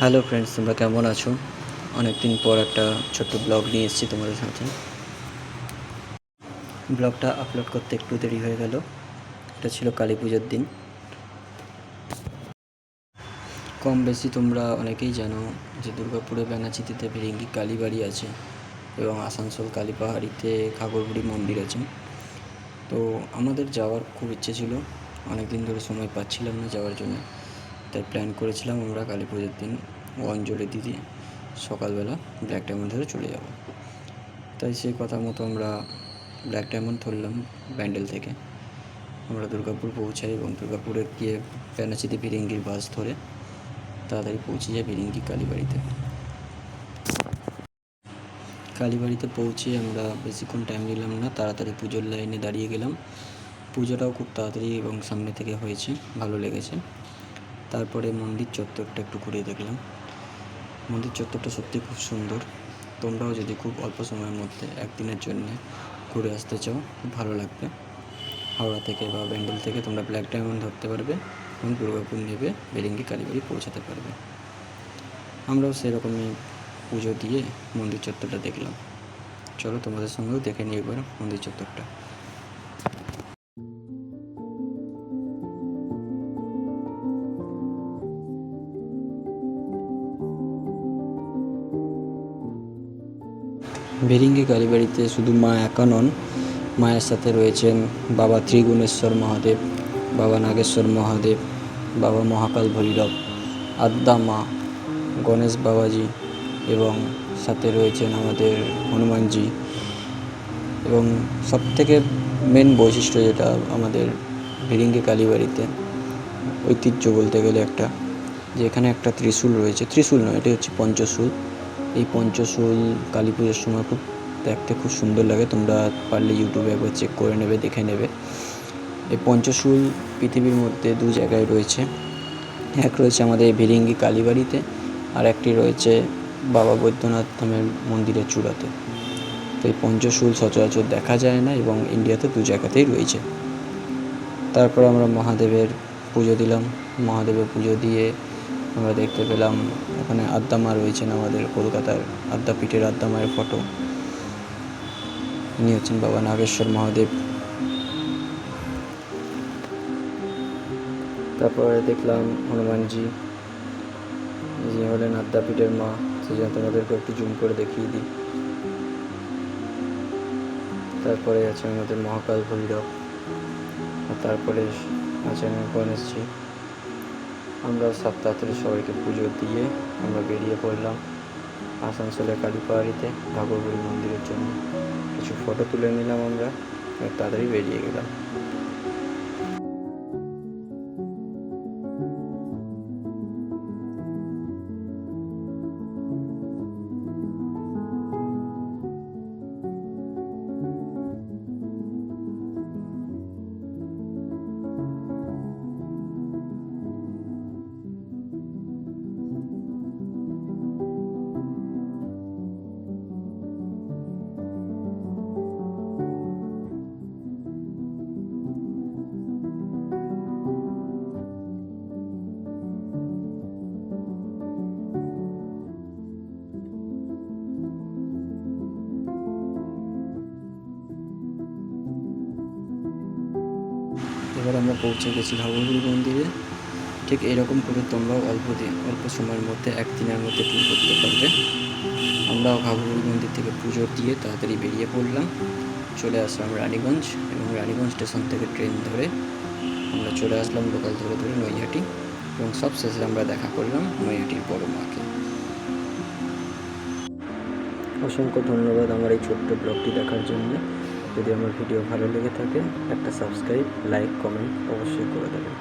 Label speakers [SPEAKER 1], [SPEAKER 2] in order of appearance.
[SPEAKER 1] Hello friends, তোমরা কেমন আছো? অনেক দিন পর একটা ছোট্ট ব্লগ নিয়ে এসেছি তোমাদের সাথে। ব্লগটা আপলোড করতে একটু দেরি হয়ে গেল। এটা ছিল কালী পুজোর দিন। কম বেশি তোমরা অনেকেই জানো যে দুর্গাপুরে ব্যানাচিতিতে ফিরিঙ্গি কালীবাড়ি আছে এবং আসানসোল কালীপাহাড়িতে ঘাঘরবুড়ি মন্দির আছে। তো আমাদের যাওয়ার খুব ইচ্ছে ছিল, অনেক দিন ধরে সময় পাচ্ছিলাম না যাওয়ার জন্য। তাই প্ল্যান করেছিলাম আমরা কালী পুজোর দিন অঞ্জলি দিদি সকালবেলা ব্ল্যাক ডায়মন্ড ধরে চলে যাব। তাই সেই কথা মতো আমরা ব্ল্যাক ডায়মন্ড ধরলাম ব্যান্ডেল থেকে। আমরা দুর্গাপুর পৌঁছাই এবং দুর্গাপুরে গিয়ে ব্যানাচিতি ফিরিঙ্গির বাস ধরে তাড়াতাড়ি পৌঁছে যাই ফিরিঙ্গি কালীবাড়িতে। কালীবাড়িতে পৌঁছে আমরা বেশিক্ষণ টাইম নিলাম না, তাড়াতাড়ি পুজোর লাইনে দাঁড়িয়ে গেলাম। পুজোটাও খুব তাড়াতাড়ি এবং সামনে থেকে হয়েছে, ভালো লেগেছে। তারপরে মন্দির চত্বরটা একটু ঘুরে দেখলাম। মন্দির চত্বরটা সত্যি খুব সুন্দর। তোমরাও যদি খুব অল্প সময়ের মধ্যে একদিনের জন্যে ঘুরে আসতে চাও, খুব ভালো লাগবে। হাওড়া থেকে বা ব্যান্ডেল থেকে তোমরা ব্ল্যাক ডায়মন্ড ধরতে পারবে এবং দুর্গাপুর নেবে ফিরিঙ্গি কালীবাড়ি পৌঁছাতে পারবে। আমরাও সেরকমই পুজো দিয়ে মন্দির চত্বরটা দেখলাম। চলো তোমাদের সঙ্গেও দেখে নিই একবার মন্দির চত্বরটা। ফিরিঙ্গি কালীবাড়িতে শুধু মা একা নন, মায়ের সাথে রয়েছেন বাবা ত্রিগুণেশ্বর মহাদেব, বাবা নাগেশ্বর মহাদেব, বাবা মহাকাল ভৈরব, আদ্যা মা, গণেশ বাবাজি এবং সাথে রয়েছেন আমাদের হনুমানজি। এবং সবথেকে মেন বৈশিষ্ট্য যেটা আমাদের ফিরিঙ্গি কালীবাড়িতে ঐতিহ্য বলতে গেলে একটা, যে এখানে একটা ত্রিশূল রয়েছে। ত্রিশূল নয়, এটি হচ্ছে পঞ্চশূল। এই পঞ্চশূল কালী পুজোর সময় খুব দেখতে খুব সুন্দর লাগে। তোমরা পারলে ইউটিউবে একবার চেক করে নেবে, দেখে নেবে। এই পঞ্চশূল পৃথিবীর মধ্যে দু জায়গায় রয়েছে। এক রয়েছে আমাদের ফিরিঙ্গি কালীবাড়িতে, আর একটি রয়েছে বাবা বৈদ্যনাথ ধামের মন্দিরের চূড়াতে। তো এই পঞ্চশূল সচরাচর দেখা যায় না এবং ইন্ডিয়াতে দু জায়গাতেই রয়েছে। তারপর আমরা মহাদেবের পুজো দিলাম। মহাদেবের পুজো দিয়ে আমরা দেখতে পেলাম ওখানে আদ্যা মা রয়েছেন, আমাদের কলকাতার আদ্যাপীঠের আদ্যা মায়ের ফটো। ইনি হচ্ছেন বাবা নাগেশ্বর মহাদেব। তারপরে দেখলাম হনুমানজি, যিনি হলেন আদ্যাপীঠের মা। সেই জন্য তোমাদেরকে একটু জুম করে দেখিয়ে দিই। তারপরে আছে আমাদের মহাকাল ভৈরব, আর তারপরে আছেন গণেশজি। আমরা সাত তাড়াতাড়ি সবাইকে পুজো দিয়ে আমরা বেরিয়ে পড়লাম আসানসোলের কালীপাহাড়িতে ঘাঘরবুড়ি মন্দিরের জন্য। কিছু ফটো তুলে নিলাম আমরা, তাড়াতাড়ি বেরিয়ে গেলাম। এবার আমরা পৌঁছে গেছি ঘাঘরবুড়ি মন্দিরে। ঠিক এরকম করে তোমরাও অল্প সময়ের মধ্যে একদিনের মধ্যে ট্যুর করতে পারবে। আমরাও ঘাঘরবুড়ি মন্দির থেকে পুজো দিয়ে তাড়াতাড়ি বেরিয়ে পড়লাম। চলে আসলাম রানীগঞ্জ এবং রানীগঞ্জ স্টেশন থেকে ট্রেন ধরে আমরা চলে আসলাম লোকাল ধরে ধরে নৈহাটি, এবং সবশেষে আমরা দেখা করলাম নৈহাটির বড় মাকে। অসংখ্য ধন্যবাদ আমার এই ছোট্ট ব্লগটি দেখার জন্য। যদি আমার ভিডিও ভালো লেগে থাকে একটা সাবস্ক্রাইব, লাইক, কমেন্ট অবশ্যই করে দেবেন।